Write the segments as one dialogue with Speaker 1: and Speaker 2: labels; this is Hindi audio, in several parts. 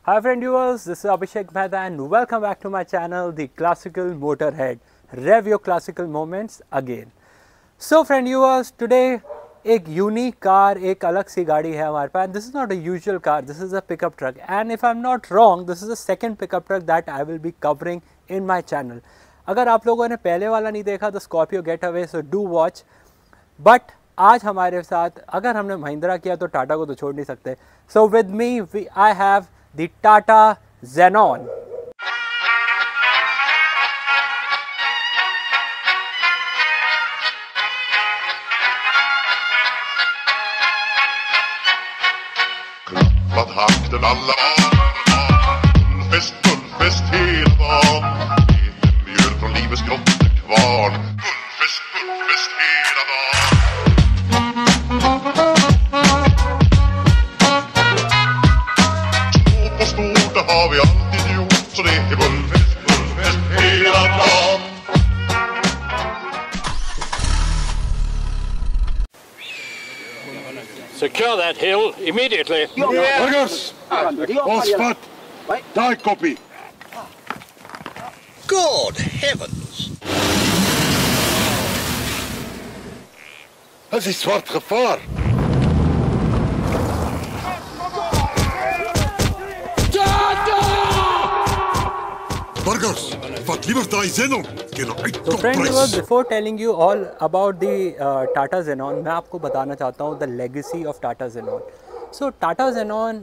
Speaker 1: Hi friend viewers, this is Abhishek Mehta and welcome back to my channel, The Classical Motorhead. Rev your classical moments again. So friend viewers, today एक यूनिक कार, एक अलग सी गाड़ी है हमारे पास. This is not a usual car, this is a pickup truck and if I'm not wrong, this is the second pickup truck that I will be covering in my channel. अगर आप लोगों ने पहले वाला नहीं देखा तो Scorpio Getaway, so do watch. But आज हमारे साथ अगर हमने महिंद्रा किया तो टाटा को तो छोड़ नहीं सकते. So with me I have the Tata Xenon.
Speaker 2: Klappat hakten alla Gullfest hela dagen. Lite mjöl från livets grottekvarn. Gullfest hela dagen. Stort och stort, det har vi alltid gjort. Så det är gullfest hela dagen.
Speaker 3: Secure that hill immediately.
Speaker 4: Burgers! All spot! Die copy!
Speaker 3: Good heavens!
Speaker 4: Dat is zwart gevaar. Burgers! Wat liever die Xenon.
Speaker 1: So friend viewers, before telling you all about the Tata Xenon, मैं आपको बताना चाहता हूँ the legacy of Tata Xenon. So Tata Xenon,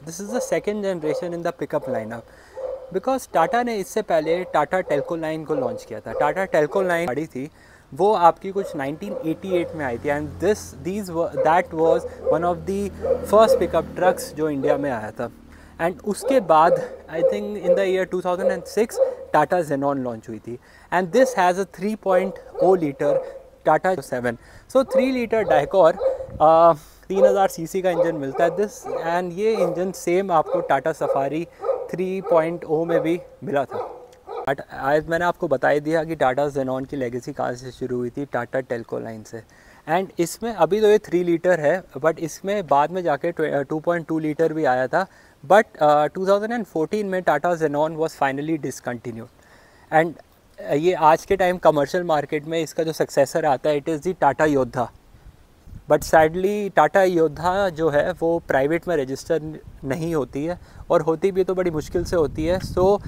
Speaker 1: this is the second generation in the pickup lineup. Because Tata ने इससे पहले Tata Telco line को launch किया था. Tata Telco line गाड़ी थी, वो आपकी कुछ 1988 में आई थी and that was one of the first pickup trucks जो इंडिया में आया था. एंड उसके बाद I think in the year 2006 Tata Xenon launch हुई थी and this has a 3.0 litre Tata 7. So 3 litre डायकॉर 3000 CC का इंजन मिलता है दिस एंड ये इंजन सेम आपको टाटा सफारी 3.0 में भी मिला था. बट आज मैंने आपको बता ही दिया कि टाटा Xenon की लेगेसी कहाँ से शुरू हुई थी, टाटा टेल्को लाइन से. एंड इसमें अभी तो ये 3 लीटर है बट इसमें बाद में जाके 2.2 लीटर भी आया था. बट 2014 में Tata Xenon was finally discontinued and ये आज के टाइम कमर्शियल मार्केट में इसका जो सक्सेसर आता है इट इज़ दी टाटा योद्धा. बट सैडली टाटा योद्धा जो है वो प्राइवेट में रजिस्टर नहीं होती है और होती भी तो बड़ी मुश्किल से होती है. सो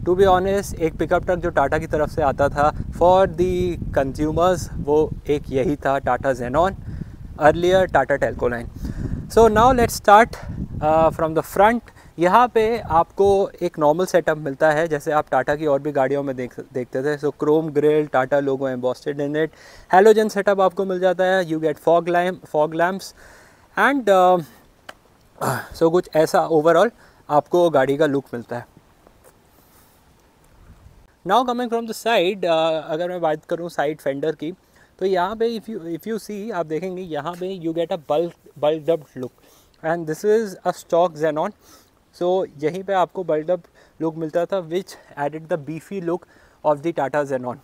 Speaker 1: टू बी ऑनेस्ट एक पिकअप ट्रक जो टाटा की तरफ से आता था फॉर दी कंज्यूमर्स वो एक यही था Tata Xenon, earlier Tata Telco line. So now let's start from the front. यहाँ पे आपको एक नॉर्मल सेटअप मिलता है जैसे आप टाटा की और भी गाड़ियों में देखते थे. So chrome grille, Tata logo embossed in it, halogen setup आपको मिल जाता है. You get fog lamps and so कुछ ऐसा ओवरऑल आपको गाड़ी का लुक मिलता है. Now coming from the side, अगर मैं बात करूँ साइड फेंडर की तो यहाँ पे इफ़ यू सी आप देखेंगे यहाँ पे you get a bulked up look and this is a stock Xenon. So यहीं पे आपको बल्क्ड अप लुक मिलता था which added the beefy look of the Tata Xenon.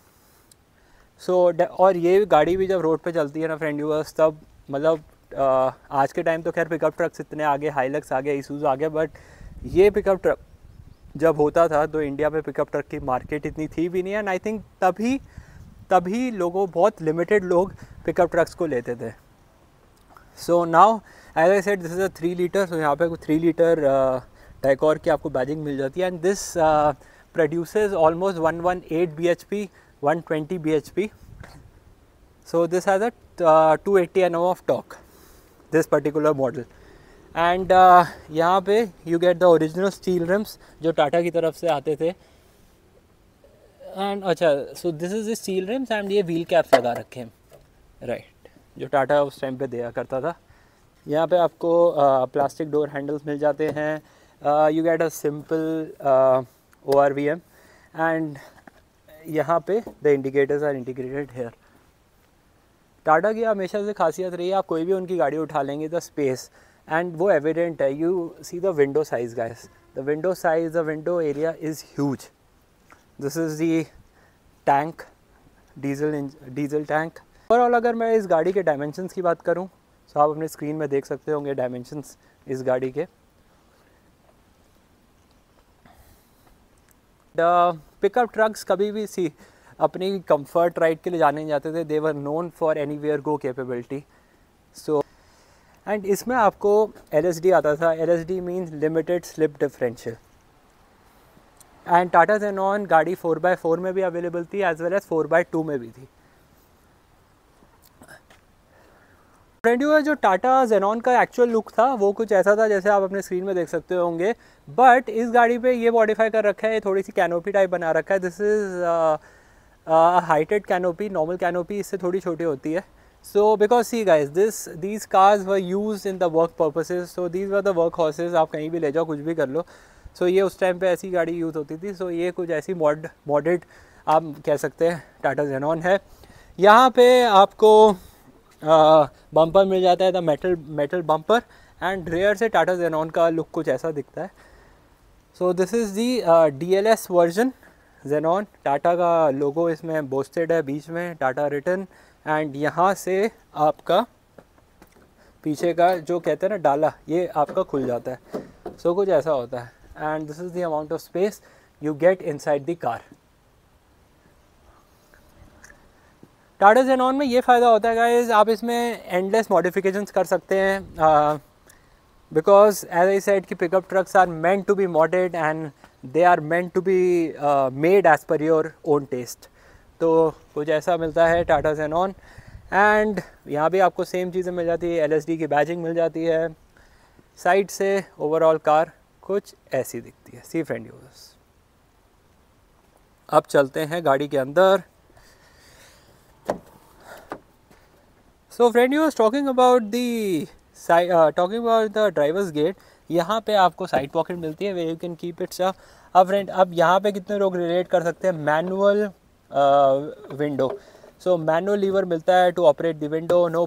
Speaker 1: So और ये गाड़ी भी जब रोड पे चलती है ना फ्रेंड व्यूअर्स तब मतलब आज के टाइम तो खैर पिकअप ट्रक्स इतने आगे, हाईलक्स आ गए, ईसूज़ू आ गए, बट ये पिकअप ट्रक जब होता था तो इंडिया में पिकअप ट्रक की मार्केट इतनी थी भी नहीं एंड आई थिंक तभी लोगों बहुत लिमिटेड लोग पिकअप ट्रक्स को लेते थे. So now as I said this is a 3 litre. So यहाँ पे 3 लीटर डायकॉर की आपको बैजिंग मिल जाती है and this produces almost 118 bhp, 120 bhp. So this has a 280 Nm of torque this particular model. And यहाँ पे you get the original steel RIMS जो टाटा की तरफ से आते थे. एंड अच्छा सो this is the steel RIMS and ये व्हील कैप्स लगा रखे हैं राइट जो टाटा उस टाइम पे दिया करता था. यहाँ पे आपको प्लास्टिक डोर हैंडल्स मिल जाते हैं. You get a simple ORVM and यहाँ पे the indicators are integrated here. Tata की हमेशा से खासियत रही है आप कोई भी उनकी गाड़ी उठा लेंगे द स्पेस एंड वो एविडेंट है. You see the window size guys, the window size, the window area is huge. This is the tank, diesel tank. Overall अगर मैं इस गाड़ी के डायमेंशंस की बात करूं तो आप अपने स्क्रीन में देख सकते होंगे डायमेंशंस इस गाड़ी के. पिकअप ट्रक्स कभी भी अपनी कंफर्ट राइड के लिए जाने नहीं जाते थे, they were known for anywhere go capability. So and इसमें आपको LSD आता था। LSD means limited slip differential. And Tata Xenon गाड़ी 4x4 में भी अवेलेबल थी एज वेल एज 4x2 में भी थी। फ्रेंड जो टाटा जेनॉन का एक्चुअल लुक था वो कुछ ऐसा था जैसे आप अपने स्क्रीन में देख सकते होंगे, बट इस गाड़ी पे ये मॉडिफाई कर रखा है, थोड़ी सी कैनोपी टाइप बना रखा है। This is heighted canopy, normal canopy इससे थोड़ी छोटी होती है। So because see guys these cars were use in the work purposes, so these were the work horse's. आप कहीं भी ले जाओ, कुछ भी कर लो। सो ये उस टाइम पे ऐसी गाड़ी यूज़ होती थी। सो ये कुछ ऐसी मॉडेड आप कह सकते हैं टाटा जेनॉन है। यहाँ पे आपको बम्पर मिल जाता है, the metal bumper, and rear से टाटा जेनॉन का लुक कुछ ऐसा दिखता है। So this is the DLS version Xenon. Tata का लोगो इसमें बोस्टेड है बीच में, टाटा रिटन, एंड यहाँ से आपका पीछे का जो कहते हैं ना डाला, ये आपका खुल जाता है। सो कुछ ऐसा होता है, and this is the amount of space you get inside the car. Tata Xenon में ये फ़ायदा होता है गाइस, आप इसमें एंडलेस मॉडिफिकेशंस कर सकते हैं, बिकॉज एज आई सेड कि pickup trucks are meant to be modded and they are meant to be made as per your own taste. तो कुछ ऐसा मिलता है टाटा जेनॉन। एंड यहाँ भी आपको सेम चीज़ें मिल जाती है, LSD की बैजिंग मिल जाती है। साइड से ओवरऑल कार कुछ ऐसी दिखती है। सी फ्रेंड यूजर्स, अब चलते हैं गाड़ी के अंदर। So friend use talking about the drivers gate. यहाँ पे आपको साइड पॉकेट मिलती है way you can keep it stuff. अब फ्रेंड, अब यहाँ पे कितने लोग रिलेट कर सकते हैं manual window. So manual lever मिलता है to operate the window, no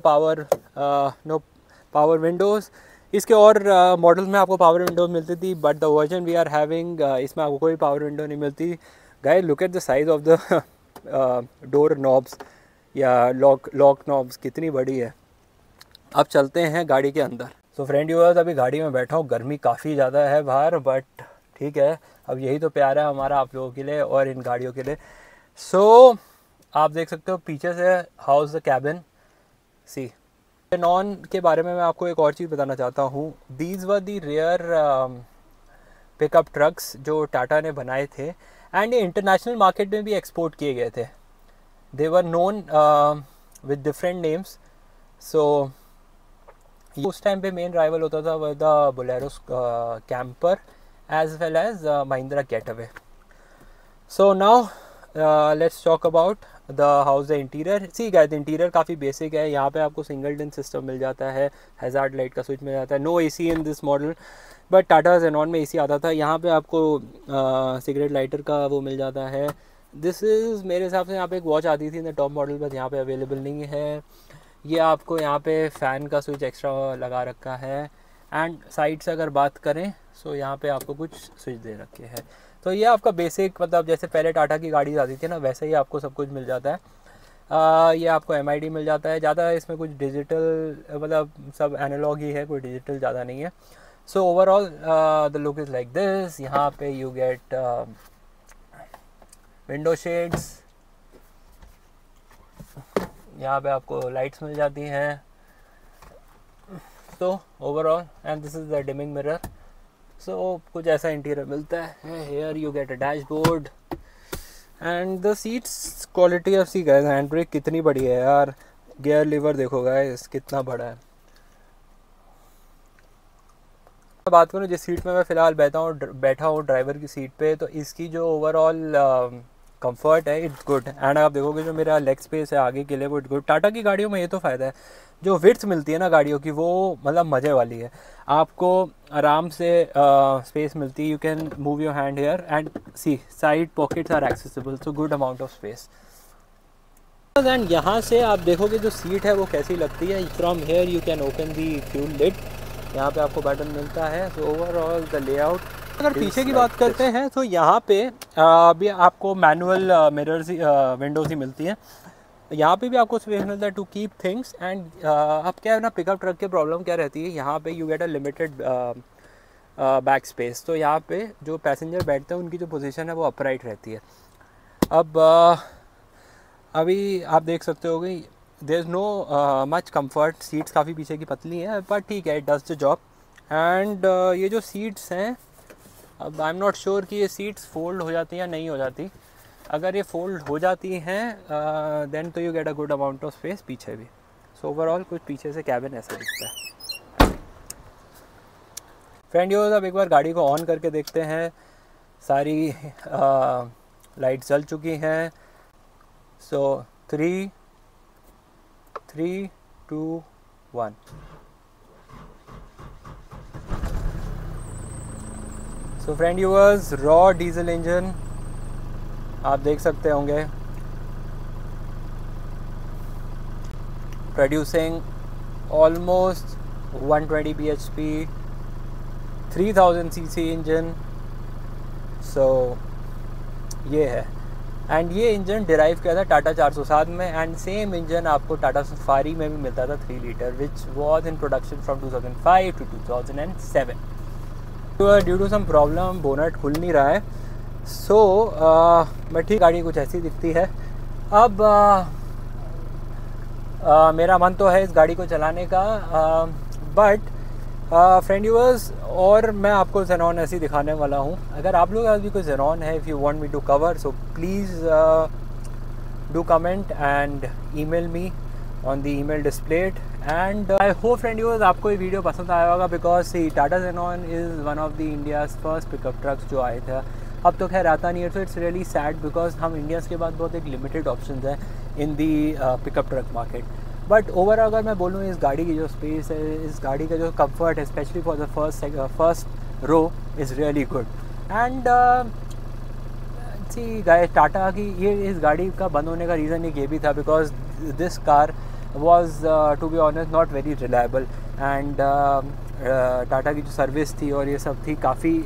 Speaker 1: power windows. इसके और मॉडल्स में आपको पावर विंडो मिलती थी, but the version we are having इसमें आपको कोई पावर विंडो नहीं मिलती। Guys look at the size of the door knobs या लॉक नॉब्स, कितनी बड़ी है। अब चलते हैं गाड़ी के अंदर। सो फ्रेंड यूअर्स, अभी गाड़ी में बैठा हूँ, गर्मी काफ़ी ज़्यादा है बाहर, बट ठीक है, अब यही तो प्यार है हमारा आप लोगों के लिए और इन गाड़ियों के लिए। सो आप देख सकते हो पीछे से house the cabin. See Xenon के बारे में मैं आपको एक और चीज़ बताना चाहता हूँ। These were the rear pickup trucks जो टाटा ने बनाए थे, एंड ये इंटरनेशनल मार्केट में भी एक्सपोर्ट किए गए थे। They were known with different names. So उस टाइम पे मेन राइवल होता था the Bolero camper as well as Mahindra Getaway. So now let's talk about the house the interior. See guys, interior काफ़ी बेसिक है। यहाँ पे आपको सिंगल डिन सिस्टम मिल जाता है, हैज़ार्ड लाइट का स्विच मिल जाता है। No AC in this model, but Tata Xenon में AC आता था। यहाँ पे आपको सिगरेट लाइटर का वो मिल जाता है। दिस इज़ मेरे हिसाब से यहाँ पे एक वॉच आती थी in the top model, but यहाँ पे अवेलेबल नहीं है। ये आपको यहाँ पे फ़ैन का स्विच एक्स्ट्रा लगा रखा है। एंड साइड से अगर बात करें, सो यहाँ पे आपको कुछ स्विच दे रखे हैं। तो ये आपका बेसिक, मतलब जैसे पहले टाटा की गाड़ी आती थी ना, वैसे ही आपको सब कुछ मिल जाता है। ये आपको MID मिल जाता है। ज़्यादा इसमें कुछ डिजिटल, मतलब सब एनालॉग ही है, कोई डिजिटल ज़्यादा नहीं है। So overall the look is like this. यहाँ पे यू गेट विंडो शेड्स, यहाँ पे आपको लाइट्स मिल जाती हैं। So overall, and this is the dimming mirror. So कुछ ऐसा इंटीरियर मिलता है। Here you get a dashboard and the seats quality of see guys. Hand brake कितनी बड़ी है यार, गियर लीवर देखो गाइस कितना बड़ा है। बात करूँ जिस सीट में मैं फ़िलहाल बैठा हूँ ड्राइवर की सीट पे, तो इसकी जो ओवरऑल कंफर्ट है इट्स गुड। एंड आप देखोगे जो मेरा लेग स्पेस है आगे के लिए वो इट्स गुड। टाटा की गाड़ियों में ये तो फ़ायदा है, जो विड्थ मिलती है ना गाड़ियों की, वो मतलब मज़े वाली है। आपको आराम से स्पेस मिलती है। You can move your hand here and see side pockets are accessible, so good amount of space. And यहाँ से आप देखोगे जो सीट है वो कैसी लगती है। From here you can open the fuel lid, यहाँ पे आपको बटन मिलता है। So overall the layout. अगर पीछे की बात करते हैं तो यहाँ पे अभी आपको मैनुअल मिरर्स विंडोज़ ही मिलती हैं। यहाँ पे भी आपको स्पेस मिलता है टू कीप थिंग्स। एंड अब क्या है ना, पिकअप ट्रक की प्रॉब्लम क्या रहती है, यहाँ पे you get a limited back space, तो यहाँ पे जो पैसेंजर बैठते हैं उनकी जो पोजीशन है वो अपराइट रहती है। अब अभी आप देख सकते हो कि there is no much comfort, seats काफ़ी पीछे की पतली हैं, पर ठीक है, it does the job. And ये जो सीट्स हैं, अब आई एम नॉट श्योर कि ये सीट्स फोल्ड हो जाती हैं या नहीं हो जाती। अगर ये फोल्ड हो जाती हैं देन तो you get a good amount of space पीछे भी। सो ओवरऑल कुछ पीछे से कैबिन ऐसा दिखता है। फ्रेंड यूज़, अब एक बार गाड़ी को ऑन करके देखते हैं। सारी लाइट जल चुकी हैं। So 3, 2, 1। So friend yours, raw diesel engine आप देख सकते होंगे, producing almost 120 bhp, 3000 cc engine. So ये है, एंड ये इंजन डिराइव किया था टाटा 407 में, एंड सेम इंजन आपको टाटा सफारी में भी मिलता था 3 litre, which was in production from 2005 to 2007। Due to some problem bonnet खुल नहीं रहा है। सो बट ठीक, गाड़ी कुछ ऐसी दिखती है। अब मेरा मन तो है इस गाड़ी को चलाने का, बट फ्रेंड यूवर्स, और मैं आपको ज़ेनॉन ऐसी दिखाने वाला हूँ। अगर आप लोग अभी कोई ज़ेनॉन है, if you want me to cover, so please do comment and email me on the email displayed. And I hope friend yours आपको ये वीडियो पसंद आया होगा, because Tata Xenon is one of the India's first pickup trucks जो आए थे। अब तो खैर आता नहीं है, तो इट्स रियली सैड, बिकॉज हम इंडियंस के बाद बहुत एक लिमिटेड ऑप्शन हैं in the pickup truck market. But over अगर मैं बोलूँ, इस गाड़ी की जो स्पेस है, इस गाड़ी का जो कंफर्ट है, specially for the first row, is really good. And see guys, Tata की ये इस गाड़ी का बंद होने का रीज़न एक ये भी था, because this car was to be honest not very reliable, and Tata की जो सर्विस थी और ये सब थी काफ़ी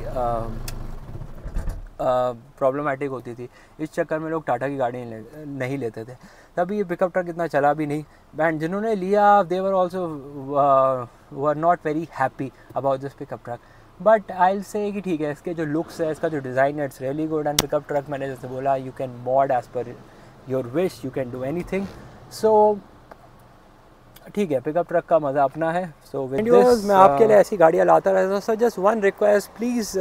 Speaker 1: प्रॉब्लमेटिक होती थी। इस चक्कर में लोग टाटा की गाड़ी नहीं लेते थे। तभी ये पिकअप ट्रक इतना चला भी नहीं, एंड जिन्होंने लिया they were also were not very happy about this pickup truck. But I will say कि ठीक है, इसके जो लुक्स है, इसका जो डिज़ाइन है, it's really good. And pickup truck मैंने जैसे बोला, you can mod as per your wish, you can do anything. So ठीक है, पिकअप ट्रक का मज़ा अपना है। सो मैं आपके लिए ऐसी गाड़ियाँ लाता रहता हूँ। So just one request, please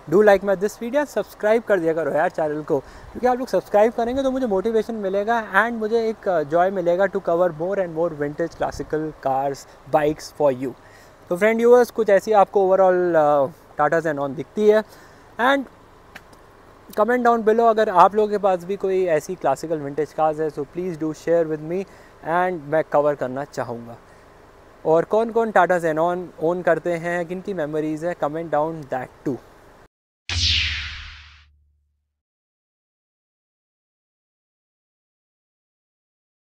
Speaker 1: do like my this video, subscribe कर दिया करो यार चैनल को, क्योंकि आप लोग सब्सक्राइब करेंगे तो मुझे मोटिवेशन मिलेगा एंड मुझे एक जॉय मिलेगा to cover more and more vintage classical cars, bikes for you. तो फ्रेंड यूवर्स, कुछ ऐसी आपको ओवरऑल टाटा ज़ेनॉन दिखती है। एंड कमेंट डाउन बिलो अगर आप लोगों के पास भी कोई ऐसी क्लासिकल विंटेज कार्स है, सो please do share with me and मैं कवर करना चाहूँगा। और कौन कौन टाटा ज़ेनॉन ओन करते हैं, किन की मेमोरीज़ है, कमेंट डाउन दैट टू।